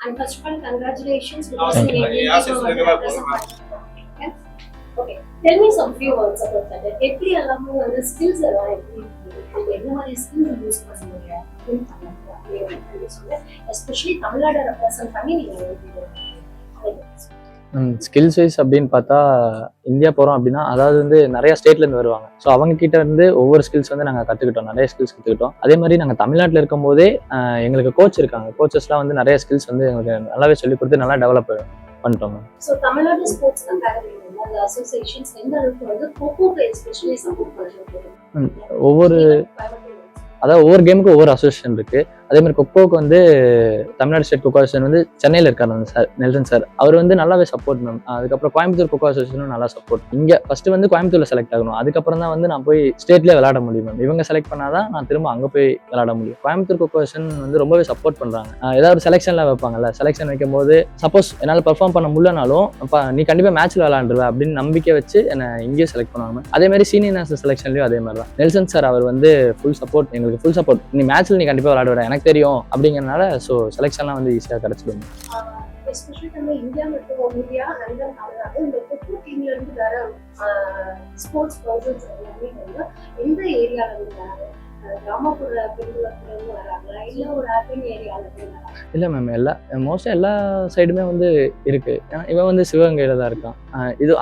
And first of all, congratulations because Thank you you. Okay, tell me some few words about that. எப்படி எல்லாமே வந்து skills எல்லாம் எப்படி இருக்கு, என்ன மாதிரி skills யூஸ் பண்ணுவீங்க அப்படின்னு சொல்லுங்க. எஸ்பெஷலி தமிழ்நாடு ரெப்ரசன்ட் பண்ணி நீங்க ஸ்கில்ஸ் வைஸ் அப்படின்னு பார்த்தா இந்தியா போகிறோம் அப்படின்னா அதாவது வந்து நிறைய ஸ்டேட்லேருந்து வருவாங்க. ஸோ அவங்க கிட்ட இருந்து ஒவ்வொரு ஸ்கில்ஸ் வந்து நாங்கள் கற்றுக்கிட்டோம், நிறைய ஸ்கில்ஸ் கற்றுக்கிட்டோம். அதே மாதிரி நாங்கள் தமிழ்நாட்டில் இருக்கும் போதே எங்களுக்கு கோச் இருக்காங்க. கோச்சஸ்லாம் வந்து நிறைய ஸ்கில்ஸ் வந்து எங்களுக்கு நல்லாவே சொல்லிக் கொடுத்து நல்லா டெவலப் பண்ணிட்டோம். ஸோ தமிழ்நாடு ஸ்போர்ட்ஸ் அகாடமி அந்த அசோசியேஷன்ஸ் எந்த அளவுக்கு வந்து கோகோக்கு எஸ்பெஷலி சப்போர்ட் பண்ணுறது, ஒவ்வொரு கேமுக்கும் ஒவ்வொரு அசோசியேஷன் இருக்கு. அதே மாதிரி கொக்கோக்கு வந்து தமிழ்நாடு ஸ்டேட் கொக்கோ அசோசியேஷன் வந்து சென்னையில் இருக்காரு அந்த சார் நெல்சன் சார். அவர் வந்து நல்லாவே சப்போர்ட் பண்ணணும். அதுக்கப்புறம் கோயம்புத்தூர் கொக்கோ அசோசியேஷனும் நல்லா சப்போர்ட். இங்கே ஃபர்ஸ்ட் வந்து கோயம்புத்தூர்ல செலக்ட் ஆகணும், அதுக்கப்புறம் தான் வந்து நான் போய் ஸ்டேட்லேயே விளையாட முடியும். மேம் இவங்க செலக்ட் பண்ணாதான் நான் திரும்ப அங்கே போய் விளையாட முடியும். கோயம்புத்தூர் கொக்கோ அசோசியேஷன் வந்து ரொம்பவே சப்போர்ட் பண்றாங்க. ஏதாவது செலெக்ஷன்ல வைப்பாங்கல்ல, செலெக்ஷன் வைக்கும் போது சப்போஸ் என்னால் பெர்ஃபார்ம் பண்ண முடியலனாலும் நீ கண்டிப்பாக மேட்ச்ல விளையாண்டுருவ அப்படின்னு நம்பிக்கை வச்சு என்னை இங்கேயே செலக்ட் பண்ணுவாங்க. அதே மாதிரி சீனியர் நேஷனல் செலெக்ஷன்லயும் அதே மாதிரி தான் நெல்சன் சார் அவர் வந்து ஃபுல் சப்போர்ட், எங்களுக்கு ஃபுல் சப்போர்ட். நீ மேட்ச்ல நீ கண்டிப்பாக விளையாடுவ எனக்கு தெரியும் அப்படிங்கிறனால ஸோ செலெக்ஷன்லாம் வந்து ஈஸியாக கிடைச்சிடும். எஸ்பெஷலி நம்ம இந்தியா மற்றும் இந்தியா அண்ட் தமிழ்நாடு இந்த கொக்கோ டீம்ல இருந்து வேற ஸ்போர்ட்ஸ் பர்சன்ஸ் எல்லாமே வந்து எந்த ஏரியால இருந்து வராங்க? கிராமப்புற பெண்களுக்கு இருந்து வராங்களா இல்ல ஒரு அர்பன் ஏரியால இருந்து வராங்களா? இல்லை மேம், மோஸ்ட்டாக எல்லா சைடுமே வந்து இருக்கு. ஏன்னா இவன் வந்து சிவகங்கையில தான் இருக்கான்.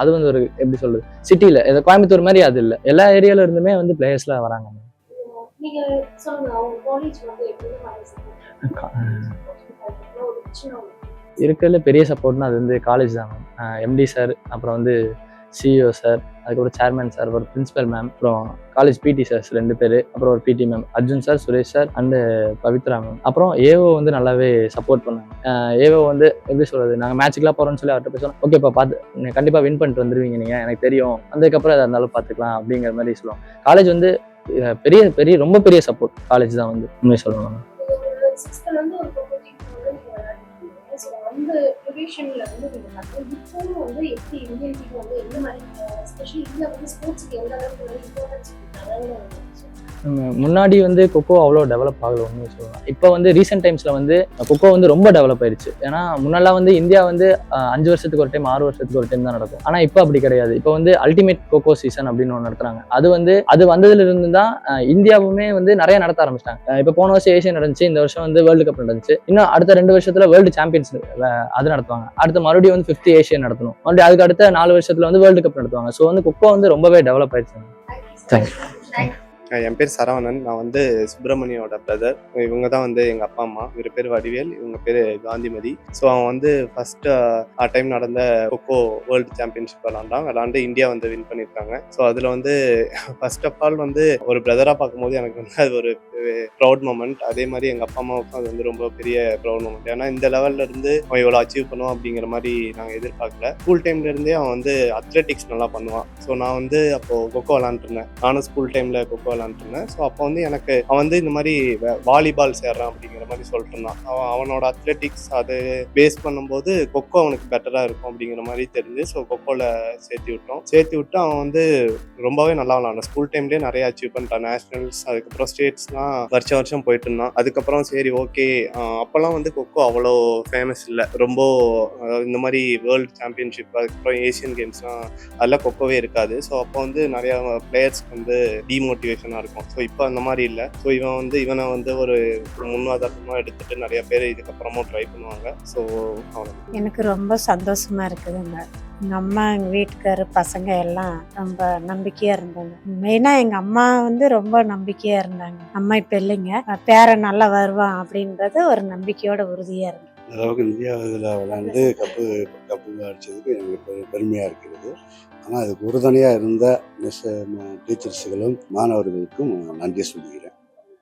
அது வந்து ஒரு எப்படி சொல்றது, சிட்டியில் கோயம்புத்தூர் மாதிரி அது இல்லை, எல்லா ஏரியால இருந்துமே வந்து பிளேயர்ஸ்லாம் வராங்க. நீங்க சொல்லுங்க உங்க காலேஜ் வந்து எப்படி இருக்கிறதுல பெரிய சப்போர்ட்னா அது வந்து காலேஜ் தான் மேம். எம்டி சார், அப்புறம் வந்து சிஇஓ சார், அதுக்கப்புறம் சேர்மேன் சார், ஒரு பிரின்சிபல் மேம், அப்புறம் காலேஜ் பிடி சார்ஸ் 2 பேர், அப்புறம் ஒரு பிடி ma'am Arjun sir, Suresh sir and Pavithra ma'am. அப்புறம் ஏஓ வந்து நல்லாவே சப்போர்ட் பண்ணாங்க. ஏஓ வந்து எப்படி சொல்றது, நாங்கள் மேட்சுக்குலாம் போகிறோம்னு சொல்லி அவர்கிட்ட பேசுவோம். ஓகேப்பா பார்த்து நீங்கள் கண்டிப்பாக வின் பண்ணிட்டு வந்துருவீங்க, நீங்கள் எனக்கு தெரியும், அதுக்கப்புறம் எதாக இருந்தாலும் பார்த்துக்கலாம் அப்படிங்கிற மாதிரி சொல்லுவோம். காலேஜ் வந்து ரொம்ப பெரிய சப்போர்ட் காலேஜ் தான் வந்து உண்மையை சொல்லணும். அந்த பொசிஷன்ல வந்து நீங்க இப்போ வந்து எப்படி இந்தியன் டீம் வந்து எந்த மாதிரி எஸ்பெஷலி இந்தியா வந்து ஸ்போர்ட்ஸ்க்கு எந்த அளவுக்கு வந்து இம்பார்ட்டன்ஸ் கொடுத்தாங்க? முன்னாடி வந்து கொக்கோ அவ்வளோ டெவலப் ஆகல ஒன்று சொல்லலாம். இப்போ வந்து ரீசெண்ட் டைம்ஸில் வந்து கொக்கோ வந்து ரொம்ப டெவலப் ஆயிடுச்சு. ஏன்னா முன்னெல்லாம் வந்து இந்தியா வந்து 5 வருஷத்துக்கு ஒரு டைம் 6 வருஷத்துக்கு ஒரு டைம் தான் நடக்கும். ஆனால் இப்போ அப்படி கிடையாது. இப்போ வந்து அல்டிமேட் கொக்கோ சீசன் அப்படின்னு ஒன்று நடத்துறாங்க. அது வந்ததுல இருந்து தான் இந்தியாவுமே வந்து நிறைய நடத்த ஆரம்பிச்சிட்டாங்க. இப்போ போன வருஷம் ஏசியன் நடந்துச்சு, இந்த வருஷம் வந்து வேர்ல்டு கப் நடந்துச்சு. இன்னும் அடுத்த 2 வருஷத்துல வேர்ல்டு சாம்பியன்ஸ் அது நடத்துவாங்க. அடுத்து மறுபடியும் வந்து 5th ஏசியன் நடத்தணும். மறுபடியும் அதுக்கு அடுத்த 4 வருஷத்துல வந்து வேர்ல்டு கப் நடத்துவாங்க. ஸோ வந்து கொக்கோ வந்து ரொம்பவே டெவலப் ஆயிடுச்சு. தேங்க்யூ. என் பேர் சரவணன். நான் வந்து சுப்பிரமணியோட பிரதர். இவங்க தான் வந்து எங்கள் அப்பா அம்மா. இவர் பேர் வடிவேல், இவங்க பேர் காந்திமதி. ஸோ அவன் வந்து ஃபர்ஸ்ட் டைம் நடந்த கொக்கோ வேர்ல்டு சாம்பியன்ஷிப் விளாண்டு இந்தியா வந்து வின் பண்ணியிருக்காங்க. ஸோ அதில் வந்து ஃபர்ஸ்ட் ஆஃப் ஆல் வந்து ஒரு பிரதராக பார்க்கும்போது எனக்கு வந்து அது ஒரு ப்ரௌட் மூமெண்ட். அதே மாதிரி எங்கள் அப்பா அம்மாவுக்கும் அது வந்து ரொம்ப பெரிய ப்ரௌட் மூமெண்ட். ஏன்னா இந்த லெவல்ல இருந்து அவன் இவ்வளோ அச்சீவ் பண்ணுவான் அப்படிங்கிற மாதிரி நாங்கள் எதிர்பார்க்கல. ஸ்கூல் டைம்ல இருந்தே அவன் வந்து அத்லெட்டிக்ஸ் நல்லா பண்ணுவான். ஸோ நான் வந்து அப்போ கொக்கோ விளாண்டுருந்தேன். நானும் ஸ்கூல் டைம்ல கொக்கோ விளாண்டுருந்தேன். ஸோ அப்போ வந்து எனக்கு அவன் வந்து இந்த மாதிரி வாலிபால் சேர்றான் அப்படிங்கிற மாதிரி சொல்லிட்டு இருந்தான். அவனோட அத்லெட்டிக்ஸ் அது பேஸ் பண்ணும்போது கொக்கோ அவனுக்கு பெட்டராக இருக்கும் அப்படிங்கிற மாதிரி தெரிஞ்சு ஸோ கொக்கோவில் சேர்த்து விட்டு அவன் வந்து ரொம்பவே நல்லா விளாண்டான். ஸ்கூல் டைம்லேயே நிறைய அச்சீவ் பண்ணிட்டான். நேஷனல்ஸ், அதுக்கப்புறம் ஸ்டேட்ஸ்லாம் வருஷம் போயிட்டு இருந்தான். அதுக்கப்புறம் சரி ஓகே, அப்போல்லாம் வந்து கொக்கோ அவ்வளோ ஃபேமஸ் இல்லை. ரொம்ப இந்த மாதிரி வேர்ல்டு சாம்பியன்ஷிப், அதுக்கப்புறம் ஏசியன் கேம்ஸ்லாம் அதெல்லாம் கொக்கோவே இருக்காது. ஸோ அப்போ வந்து நிறையா பிளேயர்ஸ்க்கு வந்து டிமோட்டிவேஷனாக இருக்கும். ஸோ இப்போ அந்த மாதிரி இல்லை. ஸோ இவனை வந்து ஒரு முன்னுதாரணமாக எடுத்துட்டு நிறைய பேர் இதுக்கப்புறமும் ட்ரை பண்ணுவாங்க. ஸோ எனக்கு ரொம்ப சந்தோஷமா இருக்குதுங்க. எங்கள் அம்மா, எங்கள் வீட்டுக்காரு, பசங்க எல்லாம் ரொம்ப நம்பிக்கையாக இருந்தாங்க. மெயினாக எங்கள் அம்மா வந்து ரொம்ப நம்பிக்கையாக இருந்தாங்க. அம்மா இப்போ இல்லைங்க, பேரன் நல்லா வருவான் அப்படின்றது ஒரு நம்பிக்கையோட உறுதியாக இருந்தது. அளவுக்கு இந்தியா இதில் விளையாண்டு கப்பு அடித்ததுக்கு எனக்கு பெருமையாக இருக்கிறது. ஆனால் அதுக்கு உறுதுணையாக இருந்த டீச்சர்ஸுகளும் மாணவர்களுக்கும் நன்றி சொல்கிறேன்.